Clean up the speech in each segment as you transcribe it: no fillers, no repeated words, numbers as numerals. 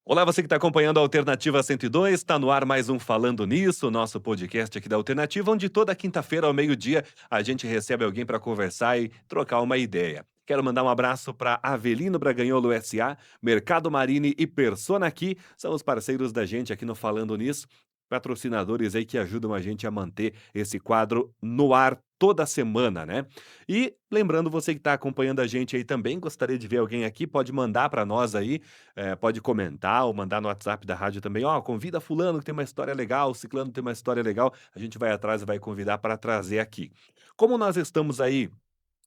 Olá, você que está acompanhando a Alternativa 102, está no ar mais um Falando Nisso, nosso podcast aqui da Alternativa, onde toda quinta-feira ao meio-dia a gente recebe alguém para conversar e trocar uma ideia. Quero mandar um abraço para Avelino Braganholo SA, Mercado Marine e Persona Aqui, são os parceiros da gente aqui no Falando Nisso, patrocinadores aí que ajudam a gente a manter esse quadro no ar toda semana, né? E lembrando você que está acompanhando a gente aí também, gostaria de ver alguém aqui, pode mandar para nós aí pode comentar ou mandar no WhatsApp da rádio também, ó, convida fulano que tem uma história legal, ciclano tem uma história legal, a gente vai atrás e vai convidar para trazer aqui. Como nós estamos aí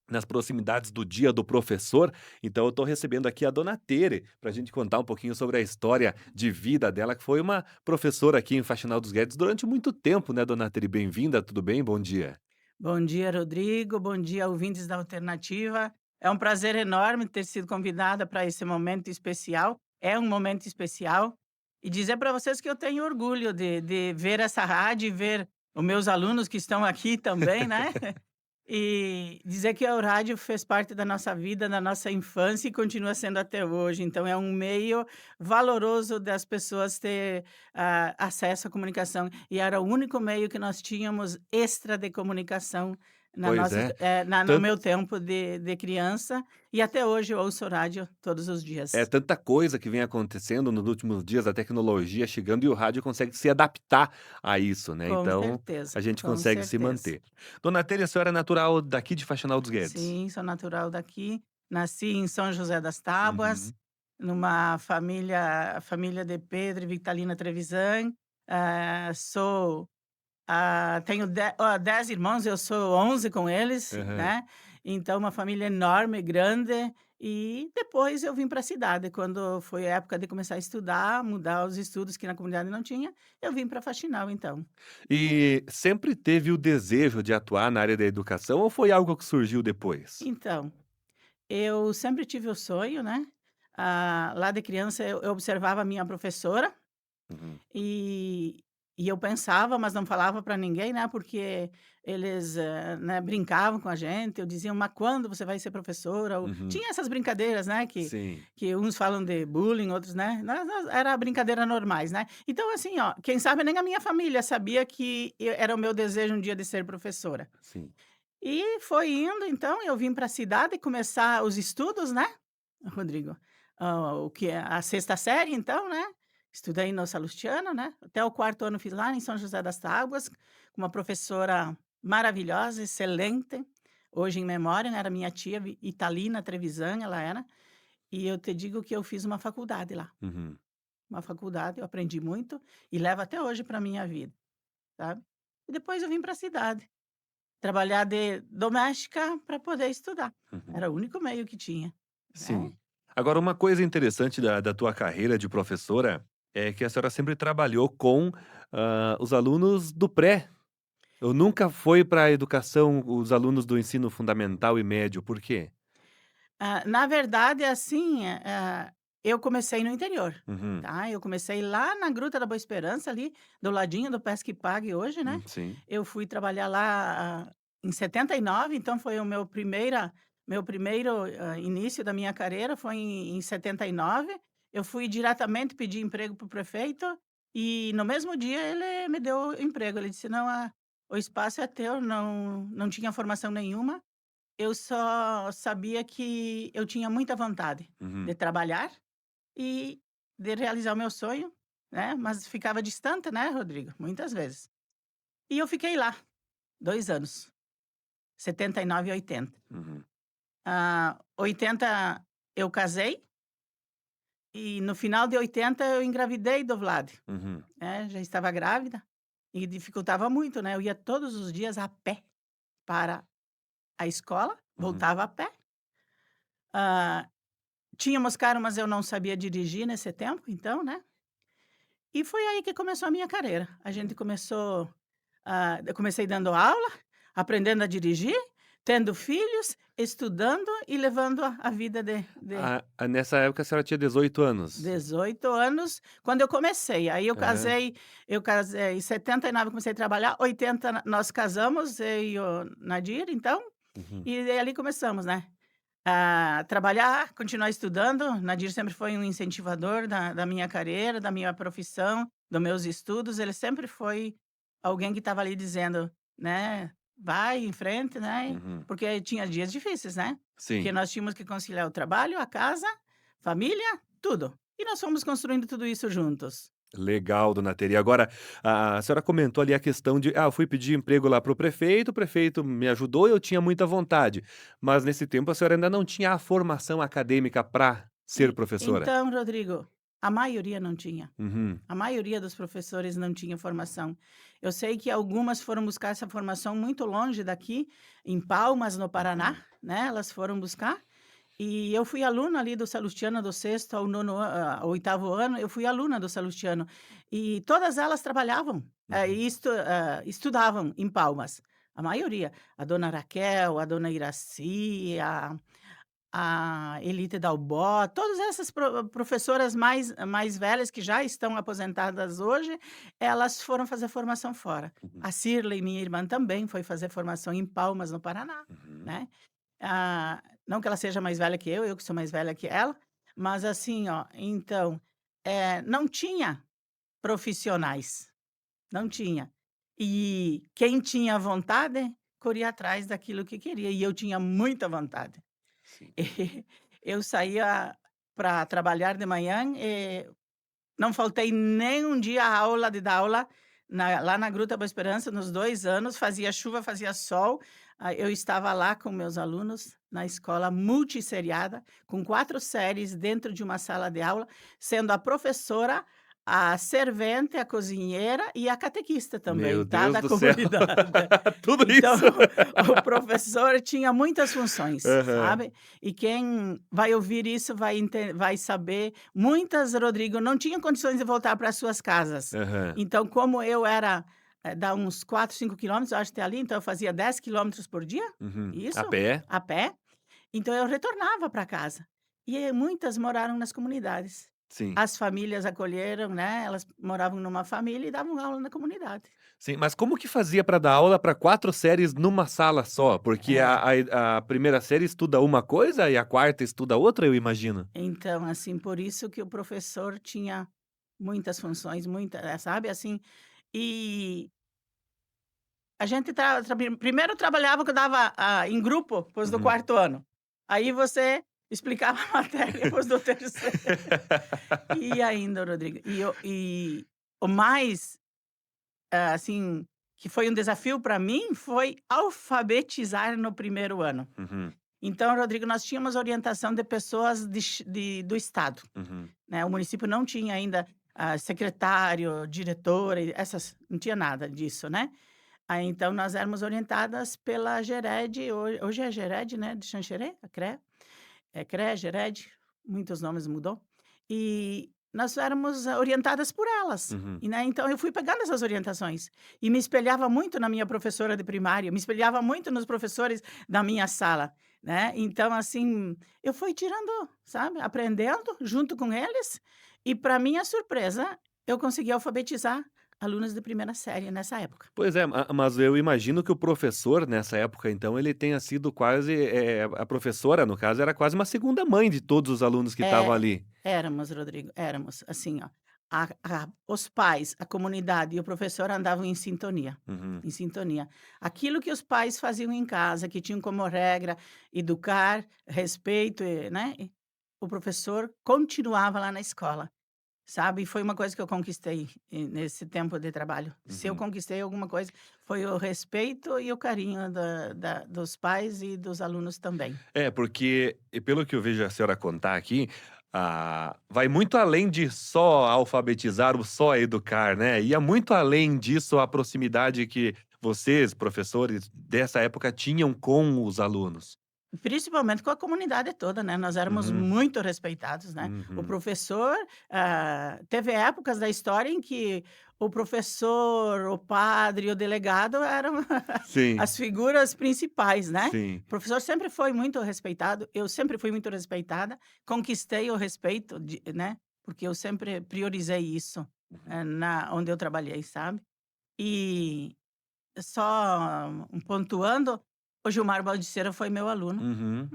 nas proximidades do Dia do Professor, então eu estou recebendo aqui a dona Tere, para a gente contar um pouquinho sobre a história de vida dela, que foi uma professora aqui em Faxinal dos Guedes durante muito tempo, né, dona Tere? Bem-vinda, tudo bem? Bom dia. Bom dia, Rodrigo. Bom dia, ouvintes da Alternativa. É um prazer enorme ter sido convidada para esse momento especial. É um momento especial. E dizer para vocês que eu tenho orgulho de ver essa rádio e ver os meus alunos que estão aqui também, né? E dizer que o rádio fez parte da nossa vida, da nossa infância e continua sendo até hoje. Então, é um meio valoroso das pessoas ter acesso à comunicação. E era o único meio que nós tínhamos extra de comunicação na Pois nossa, é, no tan meu tempo de criança. E até hoje eu ouço rádio todos os É dias. tanta coisa que vem acontecendo nos últimos dias, a tecnologia chegando e o rádio consegue se adaptar a isso, né, Com então certeza, a gente com consegue se certeza. manter. Dona Tere, a senhora é natural daqui de Faxinal dos Guedes? Sim, sou natural daqui. Nasci em São José das Tábuas, Uhum. numa família de Pedro e Vitalina Trevisan. Tenho 10 irmãos, eu sou 11 com eles, Aham. né, então uma família enorme, grande. E depois eu vim para a cidade, quando foi a época de começar a estudar, mudar os estudos que na comunidade não tinha, eu vim para Faxinal então. E sempre teve o desejo de atuar na área da educação ou foi algo que surgiu depois? Então, eu sempre tive o sonho, né, lá de criança eu observava a minha professora. Uhum. E e eu pensava, mas não falava para ninguém, né, porque eles, né, brincavam com a gente, eu dizia: "Mas quando você vai ser professora?" Ou Uhum. tinha essas brincadeiras, né, Sim. que uns falam de bullying, outros, né, nós era brincadeira normais, né. Então assim, ó, quem sabe nem a minha família sabia que era o meu desejo um dia de ser professora. Sim. E foi indo, então eu vim para a cidade começar os estudos, né, Rodrigo. O que é a sexta série então, né, estudei no Salustiano, né, até o quarto ano fiz lá em São José das Tábuas, com uma professora maravilhosa, excelente, hoje em memória, né, era minha tia Italina Trevisan, ela era, e eu te digo que eu fiz uma faculdade lá, Uhum. uma faculdade, eu aprendi muito e levo até hoje para minha vida, sabe. E depois eu vim para a cidade, trabalhar de doméstica para poder estudar, Uhum. era o único meio que tinha, né. Sim. Agora uma coisa interessante da tua carreira de professora, é que a senhora sempre trabalhou com, os alunos do pré. Eu nunca foi para a educação os alunos do ensino fundamental e médio, por quê? Na verdade, assim, eu comecei no interior, Uhum. tá. Eu comecei lá na Gruta da Boa Esperança, ali, do ladinho do Pesque Pague hoje, né. Sim. Eu fui trabalhar lá, em 79, então foi o meu primeiro, início da minha carreira foi em 79. Eu fui diretamente pedir emprego para o prefeito e no mesmo dia ele me deu emprego. Ele disse: "Não, o espaço é teu", não tinha formação nenhuma. Eu só sabia que eu tinha muita vontade de Uhum. trabalhar e de realizar o meu sonho, né, mas ficava distante, né, Rodrigo, muitas vezes. E eu fiquei lá 2 anos, 79 e 80. Uhum. 80 eu casei e no final de 80 eu engravidei do Vlad, Uhum. né, já estava grávida e dificultava muito, né, eu ia todos os dias a pé para a escola, Uhum. voltava a pé. Ah, Tínhamos carro, mas eu não sabia dirigir nesse tempo, então, né. E foi aí que começou a minha carreira. A gente Uhum. começou, eu comecei dando aula, aprendendo a dirigir, tendo filhos, estudando e levando a vida de Nessa época a senhora tinha 18 anos? 18 anos, quando eu comecei. Aí Aham. eu casei em 79, eu comecei a trabalhar, 80 nós casamos, eu e o Nadir, então, Uhum. e daí ali começamos, né. Trabalhar, continuar estudando. Nadir sempre foi um incentivador da minha carreira, da minha profissão, dos meus estudos. Ele sempre foi alguém que estava ali dizendo, né, vai em frente, né? Uhum. Porque tinha dias difíceis, né? Que Sim. nós tínhamos que conciliar o trabalho, a casa, família, tudo. E nós fomos construindo tudo isso juntos. Legal, dona Teri. Agora, a senhora comentou ali a questão de: "Ah, eu fui pedir emprego lá para o prefeito me ajudou e eu tinha muita vontade". Mas nesse tempo a senhora ainda não tinha a formação acadêmica para ser professora? Então, Rodrigo, a maioria não tinha. Uhum, A maioria dos professores não tinha formação. Eu sei que algumas foram buscar essa formação muito longe daqui, em Palmas, no Paraná, uhum, né, elas foram buscar. E eu fui aluna ali do Salustiano do sexto ao nono ao 8º ano, eu fui aluna do Salustiano. E todas elas trabalhavam, uhum. e estudavam em Palmas, a maioria. A dona Raquel, a dona Iraci, a Elite Dalbó, todas essas professoras mais velhas que já estão aposentadas hoje, elas foram fazer formação fora. Uhum, A Cirlei, minha irmã, também foi fazer formação em Palmas, no Paraná, uhum. né. Não que ela seja mais velha que eu que sou mais velha que ela, mas assim, ó, então, não tinha profissionais, não tinha. E quem tinha vontade, corria atrás daquilo que queria, e eu tinha muita vontade. Sim. Eu saía para trabalhar de manhã, não faltei nem um dia à aula de dar aula lá na Gruta Boa Esperança, nos 2 anos, fazia chuva, fazia sol, eu estava lá com meus alunos na escola multisseriada, com 4 séries dentro de uma sala de aula, sendo a professora, a servente, a cozinheira e a catequista também, Meu tá, Deus da do céu. comunidade. Tudo Então, isso. o professor tinha muitas funções, Aham, sabe. E quem vai ouvir isso vai saber, muitas, Rodrigo, não tinham condições de voltar para suas casas. aham. Então, como eu era, dá uns 4, 5 quilômetros, eu acho, até ali, então eu fazia 10 quilômetros por dia, Uhum. A isso, pé? a pé, então eu retornava para casa. E muitas moraram nas comunidades. Sim. As famílias acolheram, né, elas moravam numa família e davam aula na comunidade. Sim, mas como que fazia para dar aula para 4 séries numa sala só? Porque É. a primeira série estuda uma coisa e a quarta estuda outra, eu imagino? Então, assim, por isso que o professor tinha muitas funções, sabe, assim, e a gente primeiro trabalhava que eu dava, em grupo para os do Uhum. 4º ano, aí você explicava a matéria para os do 3º. E ainda, Rodrigo, o mais, assim, que foi um desafio para mim, foi alfabetizar no 1º ano. Uhum, Então, Rodrigo, nós tínhamos orientação de pessoas do estado. uhum, Né, o município não tinha ainda, secretário, diretora, e não tinha nada disso, né. Aí, então, nós éramos orientadas pela Gered, hoje é Gered, né, de Xanxerê, a CRE, Gered, muitos nomes mudou. E nós éramos orientadas por elas. uhum. E, né, então eu fui pegando essas orientações e me espelhava muito na minha professora de primária, me espelhava muito nos professores da minha sala, né. Então, assim, eu fui tirando, sabe, aprendendo junto com eles e, para minha surpresa, eu consegui alfabetizar alunos de primeira série nessa época. Pois é, mas eu imagino que o professor nessa época, então, ele tenha sido quase, a professora, no caso, era quase uma segunda mãe de todos os alunos que estavam É, ali. éramos, Rodrigo, éramos. Assim, ó, os pais, a comunidade e o professor andavam em sintonia, Uhum. em sintonia. Aquilo que os pais faziam em casa, que tinham como regra educar, respeito, né, o professor continuava lá na escola, sabe. E foi uma coisa que eu conquistei, nesse tempo de trabalho. Se eu Uhum. conquistei alguma coisa, foi o respeito e o carinho dos pais e dos alunos também. É, porque, e pelo que eu vejo a senhora contar aqui, vai muito além de só alfabetizar ou só educar, né, ia muito além disso a proximidade que vocês, professores dessa época, tinham com os alunos. Principalmente com a comunidade toda, né, nós éramos Uhum, muito respeitados, né. O uhum. professor, teve épocas da história em que o professor, o padre, o delegado eram Sim, as figuras principais, né. sim. O professor sempre foi muito respeitado, eu sempre fui muito respeitada, conquistei o respeito né, porque eu sempre priorizei isso, Uhum, na onde eu trabalhei, sabe. E só pontuando, o Gilmar Baldiceira foi meu aluno. uhum.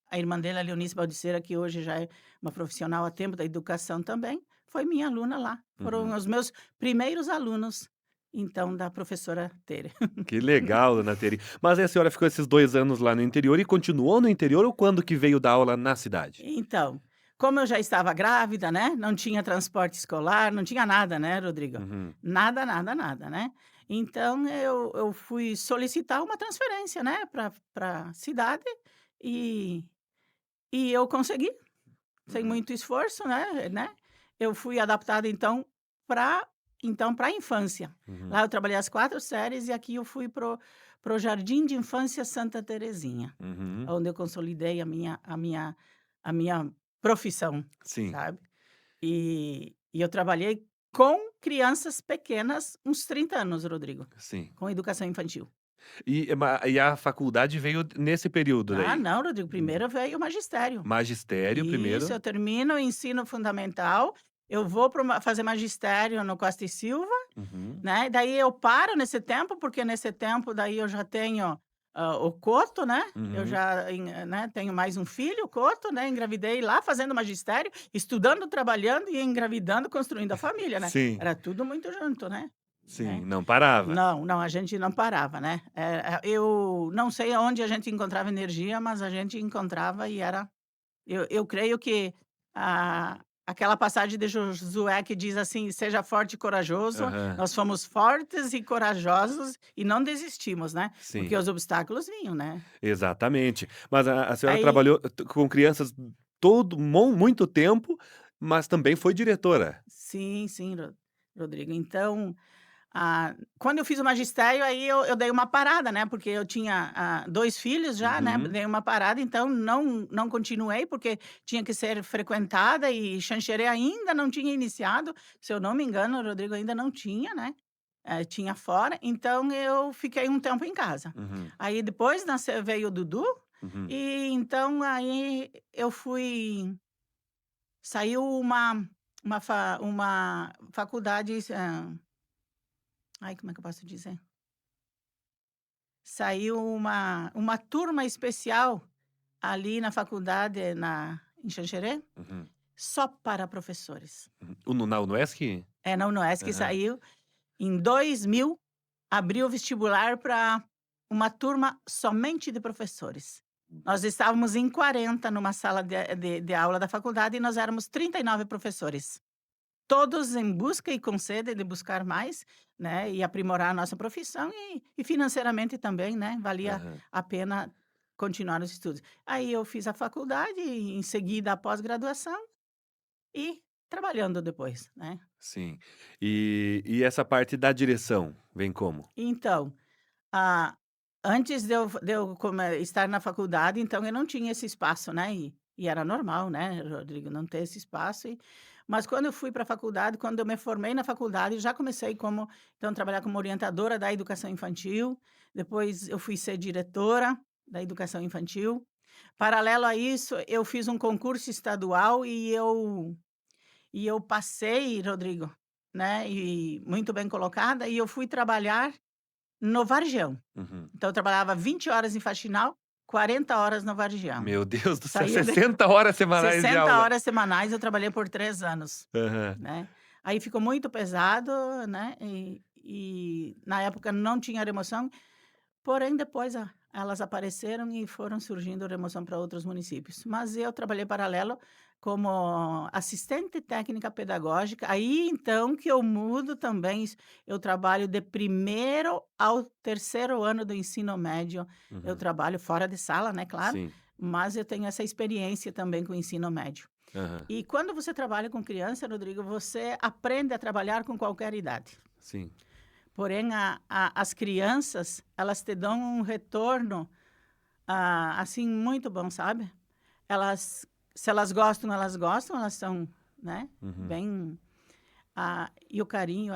a irmã dele, a Leonice Baldiceira, que hoje já é uma profissional há tempo da educação também, foi minha aluna lá. Foram Uhum. os meus primeiros alunos, então, da professora Tere. Que legal, dona Teri. Mas aí a senhora ficou esses 2 anos lá no interior e continuou no interior ou quando que veio dar aula na cidade? Então, como eu já estava grávida, né, não tinha transporte escolar, não tinha nada, né, Rodrigo? Uhum. Nada, nada, nada, né. Então eu fui solicitar uma transferência, né, pra cidade e eu consegui, sem Uhum. muito esforço, né. Eu fui adaptada para a infância. Uhum. Lá eu trabalhei as 4 séries e aqui eu fui pro Jardim de Infância Santa Terezinha. Uhum. Onde eu consolidei a minha profissão, Sim, sabe. E eu trabalhei com crianças pequenas uns 30 anos, Rodrigo, sim. com educação infantil. E a faculdade veio nesse período Ah, daí? não, Rodrigo, Hum. primeiro veio o magistério. Magistério Isso, primeiro? eu termino o ensino fundamental, eu vou fazer magistério no Costa e Silva. Uhum. Né, daí eu paro nesse tempo, porque nesse tempo daí eu já tenho, o Coto, né, eu Uhum. já né, tenho mais um filho, o Coto, né, engravidei lá fazendo magistério, estudando, trabalhando e engravidando, construindo a família, né. Sim, Era tudo muito junto, sim, né. não parava. Não, não, a gente não parava, né. Eu não sei aonde a gente encontrava energia, mas a gente encontrava e era eu creio que aquela passagem de Josué que diz assim: "Seja forte e corajoso", Aham. nós fomos fortes e corajosos e não desistimos, né, porque Sim, os obstáculos vinham, né. exatamente. Mas a senhora Aí trabalhou com crianças todo muito tempo, mas também foi diretora? sim, sim, Rodrigo. Então, quando eu fiz o magistério, aí eu dei uma parada, né, porque eu tinha, 2 filhos já, né, Uhum. dei uma parada, então não continuei, porque tinha que ser frequentada e Xanxerê ainda não tinha iniciado, se eu não me engano, o Rodrigo ainda não tinha, né, tinha fora, então eu fiquei um tempo em casa. Uhum. Aí depois veio o Dudu, Uhum. e então aí eu fui saiu uma faculdade, ai, como é que eu posso dizer? Saiu uma turma especial ali na faculdade em Xanxerê, Uhum. só para professores. Uhum. O no na UNESC? É, na UNOESC Aham. saiu em 2000, abriu o vestibular para uma turma somente de professores. Nós estávamos em 40 numa sala de aula da faculdade e nós éramos 39 professores. Todos em busca e com sede de buscar mais, né, e aprimorar a nossa profissão e financeiramente também, né, valia Aham. a pena continuar os estudos. Aí eu fiz a faculdade e em seguida a pós-graduação e trabalhando depois, né. Sim. E essa parte da direção, vem como? Então, ah, antes de eu estar na faculdade, então eu não tinha esse espaço, né, e era normal, né, Rodrigo, não ter esse espaço mas quando eu fui para a faculdade, quando eu me formei na faculdade, já comecei trabalhar como orientadora da educação infantil, depois eu fui ser diretora da educação infantil. Paralelo a isso, eu fiz um concurso estadual e eu passei, Rodrigo, né, e muito bem colocada, e eu fui trabalhar no Vargião. Uhum. Então eu trabalhava 20 horas em faxinal, 40 horas no Vargião. Meu Deus do céu, Saía de 60 horas semanais de 60 aula. horas semanais, eu trabalhei por 3 anos, Aham. né. Aí ficou muito pesado, né, na época não tinha remoção, porém depois elas apareceram e foram surgindo remoção para outros municípios. Mas eu trabalhei paralelo como assistente técnica pedagógica, aí então que eu mudo também, eu trabalho de primeiro ao terceiro ano do ensino médio, eu Uhum. trabalho fora de sala, né, claro, Sim. mas eu tenho essa experiência também com o ensino médio. Aham. E quando você trabalha com criança, Rodrigo, você aprende a trabalhar com qualquer idade. Sim. Porém, as crianças, elas te dão um retorno, assim, muito bom, sabe. Elas se elas gostam, elas são, né, Uhum. bem e o carinho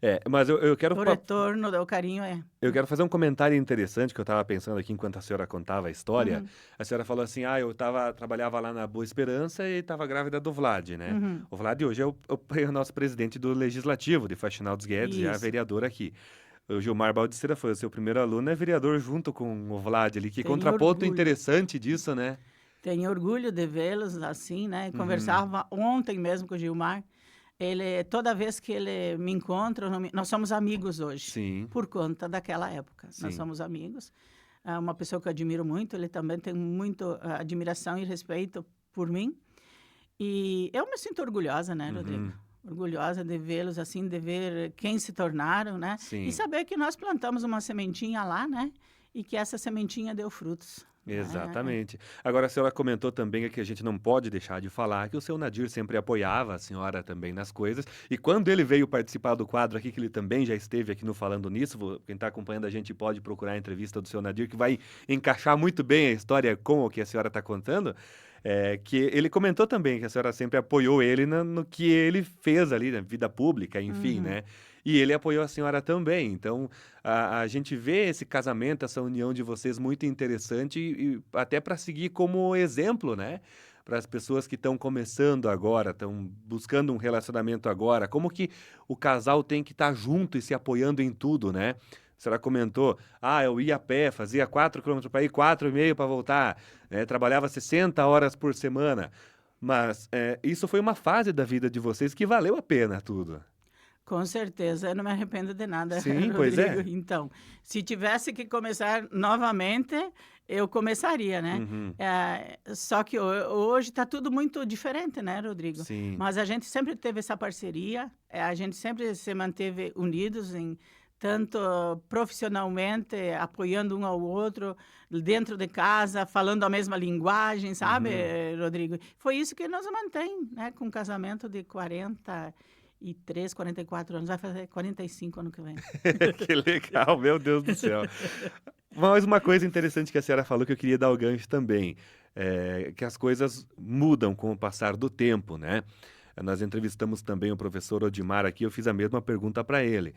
É, mas eu quero o retorno do carinho eu quero fazer um comentário interessante que eu estava pensando aqui enquanto a senhora contava a história. uhum, A senhora falou assim: "Ah, eu trabalhava lá na Boa Esperança e estava grávida do Vlad, né". uhum. O Vlad hoje é o nosso presidente do legislativo de Faxinal dos Guedes, já é Isso. vereador aqui. O Gilmar Baldiceira foi o seu primeiro aluno, é vereador junto com o Vlad ali. Que Tenho contraponto orgulho. interessante disso, né? Tenho orgulho de vê-los assim, né. Uhum. Conversava ontem mesmo com o Gilmar, toda vez que ele me encontra, nós somos amigos hoje, Sim, por conta daquela época. Nós sim. somos amigos. É uma pessoa que eu admiro muito, ele também tem muito admiração e respeito por mim. E eu me sinto orgulhosa, né, Rodrigo? Uhum. Orgulhosa de vê-los assim, de ver quem se tornaram, né? E Sim. saber que nós plantamos uma sementinha lá, né? E que essa sementinha deu frutos, né? Exatamente. Agora, a senhora comentou também que a gente não pode deixar de falar que o seu Nadir sempre apoiava a senhora também nas coisas. E quando ele veio participar do quadro aqui, que ele também já esteve aqui no Falando Nisso, quem está acompanhando a gente pode procurar a entrevista do seu Nadir, que vai encaixar muito bem a história com o que a senhora está contando. Que ele comentou também que a senhora sempre apoiou ele no que ele fez ali na vida pública, enfim, Uhum. né? E ele apoiou a senhora também. Então, a gente vê esse casamento, essa união de vocês muito interessante e até para seguir como exemplo, né? Para as pessoas que estão começando agora, estão buscando um relacionamento agora, como que o casal tem que estar junto e se apoiando em tudo, né? A senhora comentou, eu ia a pé, fazia 4 quilômetros para ir, 4,5 para voltar, né? Trabalhava 60 horas por semana. Mas isso foi uma fase da vida de vocês que valeu a pena tudo. Com certeza, eu não me arrependo de nada, Sim, pois Rodrigo. é. Então, se tivesse que começar novamente, eu começaria, né? Uhum. Só que hoje está tudo muito diferente, né, Rodrigo? Sim. Mas a gente sempre teve essa parceria, a gente sempre se manteve unidos tanto profissionalmente, apoiando um ao outro, dentro de casa, falando a mesma linguagem, sabe, Uhum. Rodrigo? Foi isso que nos mantém, né, com um casamento de 43, 44 anos, vai fazer 45 ano que vem. Que legal, meu Deus do céu. Mas uma coisa interessante que a senhora falou que eu queria dar o gancho também, que as coisas mudam com o passar do tempo, né? Nós entrevistamos também o professor Odimar aqui, eu fiz a mesma pergunta para ele.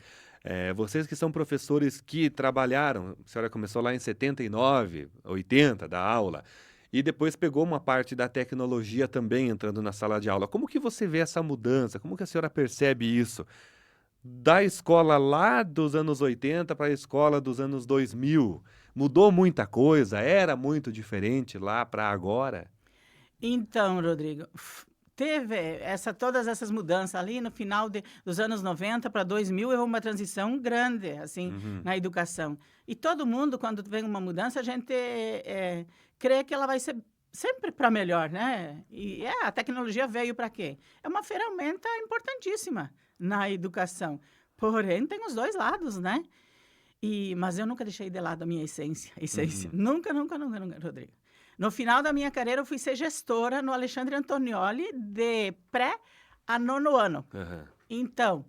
Vocês que são professores que trabalharam, a senhora começou lá em 79, 80 da aula, e depois pegou uma parte da tecnologia também entrando na sala de aula. Como que você vê essa mudança? Como que a senhora percebe isso? Da escola lá dos anos 80 para a escola dos anos 2000, mudou muita coisa? Era muito diferente lá para agora? Então, Rodrigo, teve todas essas mudanças ali no final dos anos 90 para 2000, houve uma transição grande, assim, Uhum, na educação. E todo mundo, quando vem uma mudança, a gente crê que ela vai ser sempre para melhor, né? E a tecnologia veio para quê? É uma ferramenta importantíssima na educação. Porém, tem os dois lados, né? Mas eu nunca deixei de lado a minha essência. uhum. Nunca, nunca, nunca, nunca, Rodrigo. No final da minha carreira, eu fui ser gestora no Alexandre Antonioli de pré a nono ano. Aham. Então,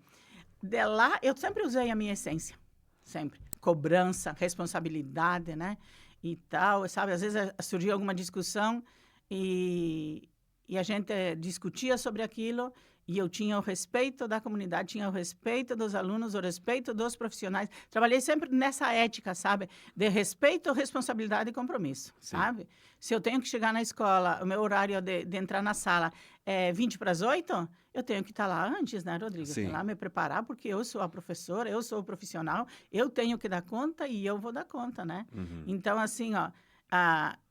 de lá, eu sempre usei a minha essência. Sempre. Cobrança, responsabilidade, né? E tal, sabe? Às vezes surgia alguma discussão e a gente discutia sobre aquilo e eu tinha o respeito da comunidade, tinha o respeito dos alunos, o respeito dos profissionais. Trabalhei sempre nessa ética, sabe? De respeito, responsabilidade e compromisso, Sim. sabe? Se eu tenho que chegar na escola, o meu horário de entrar na sala é 20 para as 8, eu tenho que estar lá antes, né, Rodrigo? Eu tenho Sim. lá me preparar, porque eu sou a professora, eu sou o profissional, eu tenho que dar conta e eu vou dar conta, né? Uhum. Então, assim, ó,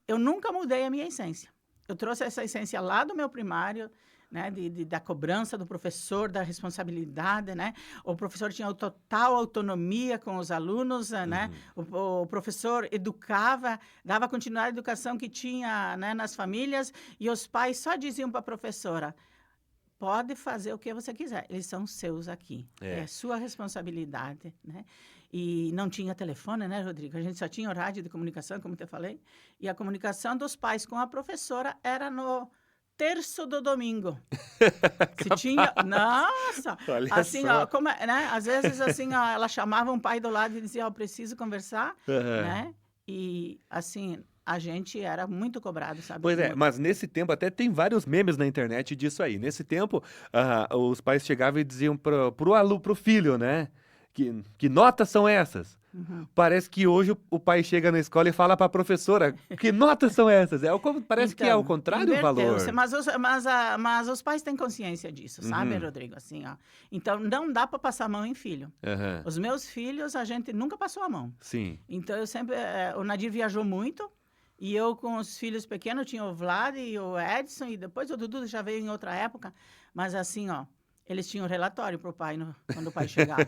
eu nunca mudei a minha essência. Eu trouxe essa essência lá do meu primário, né, da cobrança do professor, da responsabilidade, né? O professor tinha total autonomia com os alunos, né? Uhum. O professor educava, dava continuidade à educação que tinha, né, nas famílias, e os pais só diziam para a professora: pode fazer o que você quiser, eles são seus aqui, é É. sua responsabilidade, né? E não tinha telefone, né, Rodrigo? A gente só tinha o rádio de comunicação, como eu te falei, e a comunicação dos pais com a professora era no terço do domingo. Se tinha, Capaz. nossa, Olha assim, ó, só. né? Às vezes, assim, ó, ela chamava um pai do lado e dizia: ó, preciso conversar, Aham. né? E assim, a gente era muito cobrado, sabe? Pois é, mas nesse tempo até tem vários memes na internet disso aí. Nesse tempo, os pais chegavam e diziam pro filho, né? Que notas são essas? Uhum. Parece que hoje o pai chega na escola e fala para a professora, que notas são essas? Parece que é ao Então, contrário o inverteu-se, valor. mas os pais têm consciência disso, sabe, Uhum, Rodrigo? Assim, ó. Então, não dá para passar a mão em filho. aham, Os meus filhos, a gente nunca passou a mão. sim. Então, o Nadir viajou muito, e eu com os filhos pequenos, tinha o Vlad e o Edson, e depois o Dudu já veio em outra época, mas assim, ó, eles tinham relatório para o pai quando o pai chegava.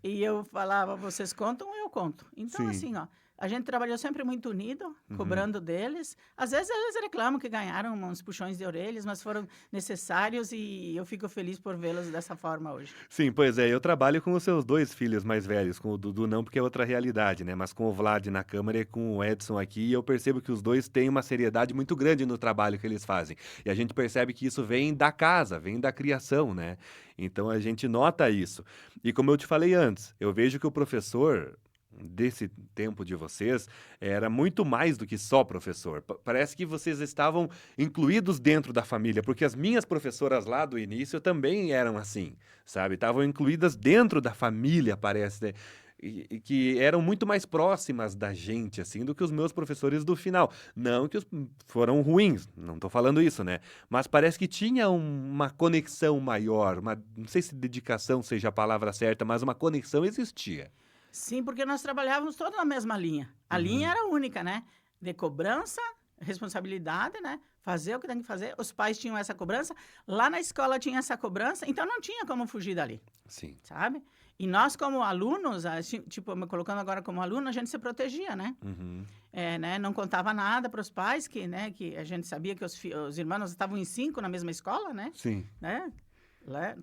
E eu falava, vocês contam ou eu conto? Então, Sim. assim, ó, a gente trabalhou sempre muito unido, Uhum. cobrando deles. Às vezes eles reclamam que ganharam uns puxões de orelhas, mas foram necessários e eu fico feliz por vê-los dessa forma hoje. Sim, pois é, eu trabalho com os seus dois filhos mais velhos, com o Dudu não, porque é outra realidade, né? Mas com o Vlad na câmera e com o Edson aqui, e eu percebo que os dois têm uma seriedade muito grande no trabalho que eles fazem. E a gente percebe que isso vem da casa, vem da criação, né? Então a gente nota isso. E como eu te falei antes, eu vejo que o professor desse tempo de vocês era muito mais do que só professor. Parece que vocês estavam incluídos dentro da família, porque as minhas professoras lá do início também eram assim, sabe? Estavam incluídas dentro da família, parece, né? E que eram muito mais próximas da gente, assim, do que os meus professores do final. Não que foram ruins, não estou falando isso, né? Mas parece que tinha uma conexão maior, não sei se dedicação seja a palavra certa, mas uma conexão existia. Sim, porque nós trabalhávamos todos na mesma linha. A linha Uhum. era única, né? De cobrança, responsabilidade, né? Fazer o que tem que fazer. Os pais tinham essa cobrança, lá na escola tinha essa cobrança, então não tinha como fugir dali, Sim. sabe? E nós, como alunos, tipo, me colocando agora como aluno, a gente se protegia, né? Uhum. Né? Não contava nada para os pais, né? Que a gente sabia que os irmãos estavam em 5 na mesma escola, né? Sim. Né?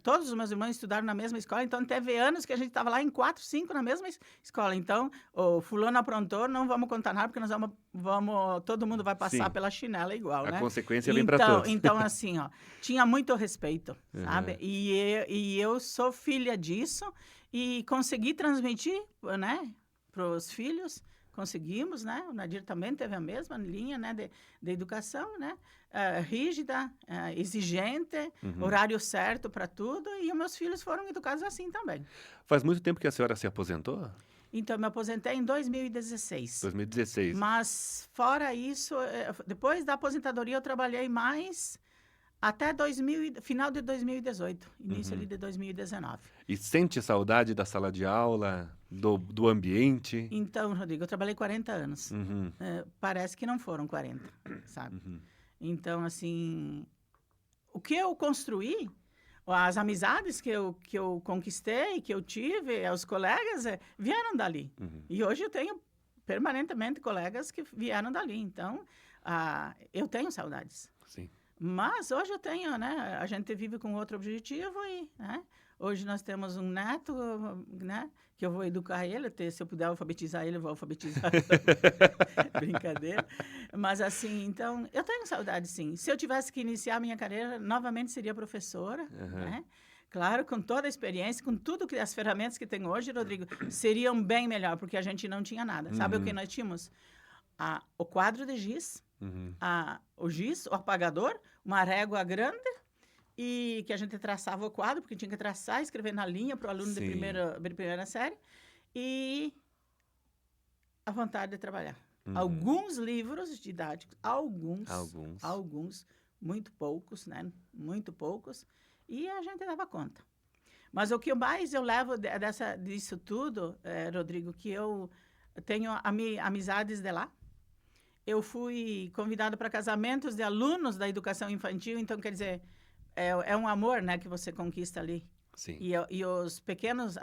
Todos os meus irmãos estudaram na mesma escola, então teve anos que a gente estava lá em 4, 5 na mesma escola. Então, o fulano aprontou, não vamos contar nada, porque nós todo mundo vai passar Sim. pela chinela igual, A né? consequência vem para todos. Então, assim, ó, tinha muito respeito, sabe? Uhum. E eu sou filha disso e consegui transmitir, né, para os filhos. Conseguimos, né? O Nadir também teve a mesma linha, né, de educação, né? Rígida, exigente, Uhum. horário certo para tudo, e os meus filhos foram educados assim também. Faz muito tempo que a senhora se aposentou? Então, eu me aposentei em 2016. 2016. Mas, fora isso, depois da aposentadoria, eu trabalhei mais até final de 2018, início ali Uhum. de 2019. E sente saudade da sala de aula, do ambiente? Então, Rodrigo, eu trabalhei 40 anos. Uhum. Parece que não foram 40, sabe? Uhum. Então, assim, o que eu construí, as amizades que eu conquistei, que eu tive, os colegas, vieram dali. Uhum. E hoje eu tenho permanentemente colegas que vieram dali. Então, eu tenho saudades. Sim. Mas hoje eu tenho, né? A gente vive com outro objetivo e, né? Hoje nós temos um neto, né? Que eu vou educar ele, se eu puder alfabetizar ele, eu vou alfabetizar. Brincadeira. Mas assim, então, eu tenho saudade, sim. Se eu tivesse que iniciar a minha carreira, novamente seria professora, Uhum. né? Claro, com toda a experiência, com tudo as ferramentas que tem hoje, Rodrigo, seriam bem melhor, porque a gente não tinha nada. Sabe o que nós tínhamos? O quadro de giz, Uhum. o giz, o apagador, uma régua grande, e que a gente traçava o quadro, porque tinha que traçar, escrever na linha para o aluno de Sim. primeira série, e a vontade de trabalhar. Uhum. Alguns livros didáticos, Alguns. muito poucos, né? Muito poucos, e a gente dava conta. Mas o que mais eu levo disso tudo, Rodrigo, que eu tenho amizades de lá. Eu fui convidada para casamentos de alunos da educação infantil, então, quer dizer, é um amor, né, que você conquista ali. Sim. E os pequenos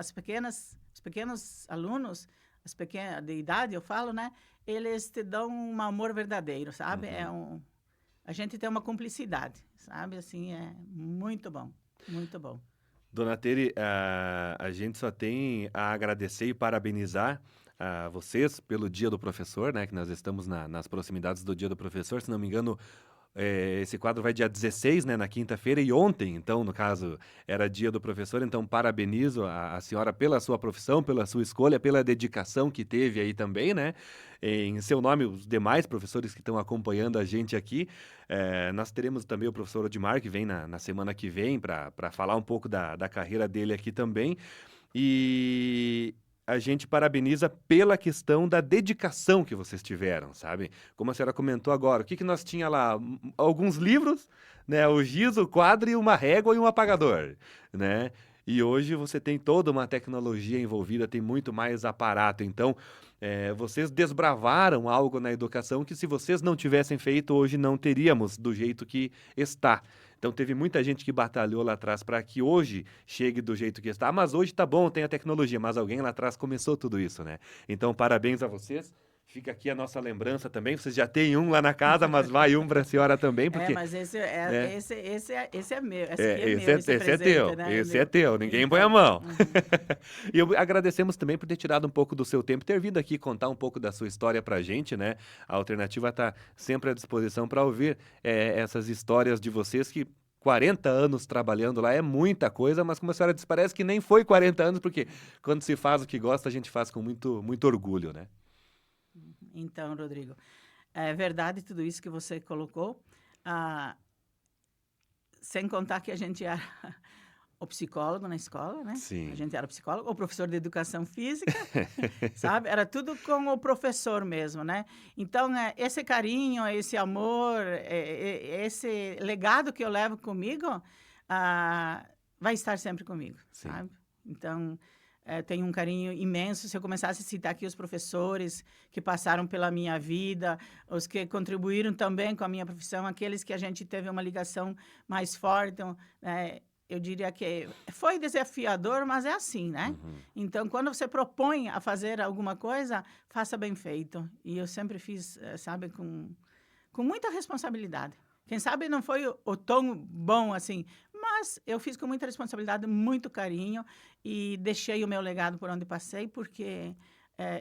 alunos, de idade, eu falo, né, eles te dão um amor verdadeiro, sabe? A gente tem uma cumplicidade, sabe? Assim, é muito bom, muito bom. Dona Tere, a gente só tem a agradecer e parabenizar a vocês pelo Dia do Professor, né? Que nós estamos nas proximidades do Dia do Professor. Se não me engano, esse quadro vai dia 16, né? Na quinta-feira, e ontem, então, no caso, era Dia do Professor. Então, parabenizo a senhora pela sua profissão, pela sua escolha, pela dedicação que teve aí também, né? Em seu nome, os demais professores que estão acompanhando a gente aqui. Nós teremos também o professor Odimar, que vem na semana que vem, para falar um pouco da carreira dele aqui também. E a gente parabeniza pela questão da dedicação que vocês tiveram, sabe? Como a senhora comentou agora, o que que nós tinha lá? Alguns livros, né? O giz, o quadro e uma régua e um apagador, né? E hoje você tem toda uma tecnologia envolvida, tem muito mais aparato. Então, vocês desbravaram algo na educação que se vocês não tivessem feito, hoje não teríamos do jeito que está. Então teve muita gente que batalhou lá atrás para que hoje chegue do jeito que está. Ah, mas hoje tá bom, tem a tecnologia, mas alguém lá atrás começou tudo isso, né? Então parabéns a vocês. Fica aqui a nossa lembrança também. Vocês já têm um lá na casa, mas vai um para a senhora também, porque, Mas né? esse é meu, esse aqui é meu, esse Esse é presente, teu, né? esse é teu, ninguém põe a mão. Uhum. E agradecemos também por ter tirado um pouco do seu tempo, ter vindo aqui contar um pouco da sua história pra gente, né? A Alternativa está sempre à disposição para ouvir essas histórias de vocês que 40 anos trabalhando lá é muita coisa, mas como a senhora disse, parece que nem foi 40 anos, porque quando se faz o que gosta, a gente faz com muito orgulho, né? Então, Rodrigo, é verdade tudo isso que você colocou, ah, sem contar que a gente era o psicólogo na escola, né? Sim. A gente era psicólogo, o professor de educação física, sabe? Era tudo com o professor mesmo, né? Então, esse carinho, esse amor, esse legado que eu levo comigo, vai estar sempre comigo, Sim. sabe? Então, tenho um carinho imenso. Se eu começasse a citar aqui os professores que passaram pela minha vida, os que contribuíram também com a minha profissão, aqueles que a gente teve uma ligação mais forte, então, eu diria que foi desafiador, mas é assim, né? Uhum. Então, quando você propõe a fazer alguma coisa, faça bem feito. E eu sempre fiz, sabe, com muita responsabilidade. Quem sabe não foi o tão bom assim, mas eu fiz com muita responsabilidade, muito carinho e deixei o meu legado por onde passei, porque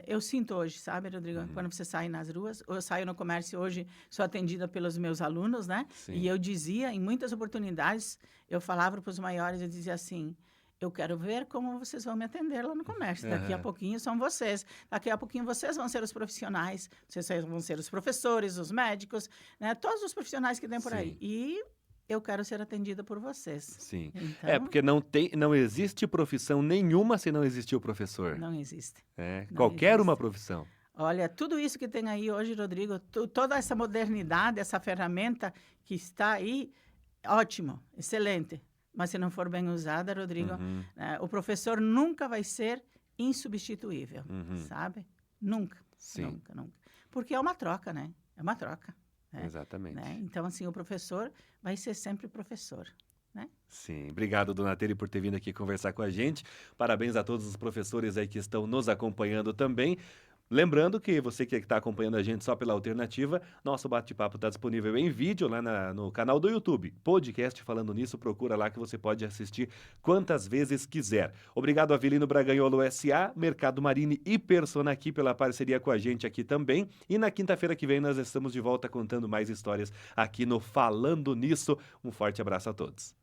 eu sinto hoje, sabe, Rodrigo? Uhum. Quando você sai nas ruas, eu saio no comércio hoje, sou atendida pelos meus alunos, né? Sim. E eu dizia, em muitas oportunidades, eu falava para os maiores, eu dizia assim: eu quero ver como vocês vão me atender lá no comércio. Daqui a Aham. pouquinho são vocês. Daqui a pouquinho vocês vão ser os profissionais, vocês vão ser os professores, os médicos, né? Todos os profissionais que tem por aí. Sim. E eu quero ser atendida por vocês. Sim. Então, Porque não existe profissão nenhuma se não existir o professor. não existe. Não Qualquer uma existe. profissão. Olha, tudo isso que tem aí hoje, Rodrigo, toda essa modernidade, essa ferramenta que está aí, ótimo, excelente. Mas se não for bem usada, Rodrigo, Uhum. o professor nunca vai ser insubstituível, Uhum. sabe? Nunca, Sim. nunca, nunca. Porque é uma troca, né? É uma troca, Exatamente. né? Então, assim, o professor vai ser sempre professor, né? Sim, obrigado, Dona Tere, por ter vindo aqui conversar com a gente. Parabéns a todos os professores aí que estão nos acompanhando também. Lembrando que você que está acompanhando a gente só pela Alternativa, nosso bate-papo está disponível em vídeo lá no canal do YouTube. Podcast Falando Nisso, procura lá que você pode assistir quantas vezes quiser. Obrigado, Avelino Braganholo S.A., Mercado Marine e Persona aqui pela parceria com a gente aqui também. E na quinta-feira que vem nós estamos de volta contando mais histórias aqui no Falando Nisso. Um forte abraço a todos.